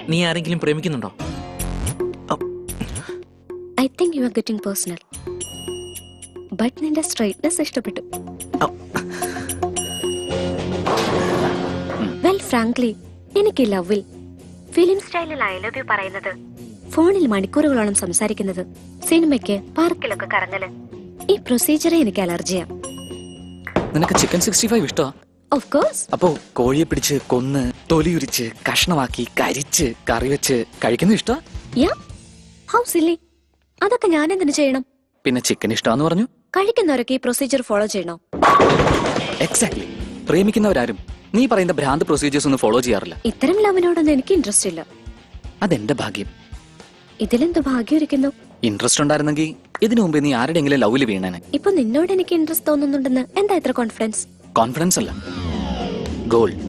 നീ ആരെങ്കിലും പ്രേമിക്കുന്നുണ്ടോ? I think you are getting personal. But നിന്റെ സ്ട്രൈറ്റ്നെസ് ഇഷ്ടപ്പെട്ടു. വെൽ ഫ്രാങ്ക്ലി, എനിക്ക് ലവിൽ ഫിലിം സ്റ്റൈലിൽ ഐ ലവ് യു പറയുന്നത്, ഫോണിൽ മണിക്കൂറുകളോളം സംസാരിക്കുന്നത്, സിനിമയ്ക്ക് പാർക്കിലൊക്കെ കറങ്ങല്, ഈ പ്രൊസീജിയറെ എനിക്ക് അലർജിയാ. നിനക്ക് ചിക്കൻ 65 ഇഷ്ടമാ? Of course. അപ്പോ കോഴിയെ പിടിച്ച് കൊന്ന് തൊലിയുരിച്ച് കഷ്ണമാക്കി കരിച്ച് കറി വെച്ച് കഴിക്കുന്നത് ഇഷ്ടമാ? യാ, ഹൗ സില്ലി. അതൊക്കെ ഞാൻ എന്തിനു ചെയ്യണം? പിന്നെ ചിക്കൻ ഇഷ്ടമാന്ന് പറഞ്ഞു. കഴിക്കുന്നവരൊക്കെ ഈ പ്രൊസീജിയർ ഫോളോ ചെയ്യണോ? എക്സാക്ട്ലി. പ്രേമിക്കുന്നവരാരും നീ പറയുന്ന ഭ്രാന്ത് പ്രൊസീജിയേഴ്സ് ഒന്നും ഫോളോ ചെയ്യാറില്ല. ഇത്തരം ലവിനോടൊന്നും എനിക്ക് ഇൻട്രസ്റ്റ് ഇല്ല. അതെന്റെ ഭാഗ്യം. ഇതിലെന്ത് ഭാഗ്യം ഇരിക്കുന്നു? ഇൻട്രസ്റ്റ് ഉണ്ടായിരുന്നെങ്കിൽ ഇതിനു മുമ്പ് നീ ആരുടെയെങ്കിലും ലവില് വീണേനെ. ഇപ്പൊ നിന്നോട് എനിക്ക് ഇൻട്രസ്റ്റ് തോന്നുന്നുണ്ടെന്ന് എന്താ ഇത്ര കോൺഫിഡൻസ്? കോൺഫിഡൻസ് അല്ല, ഗോൾ.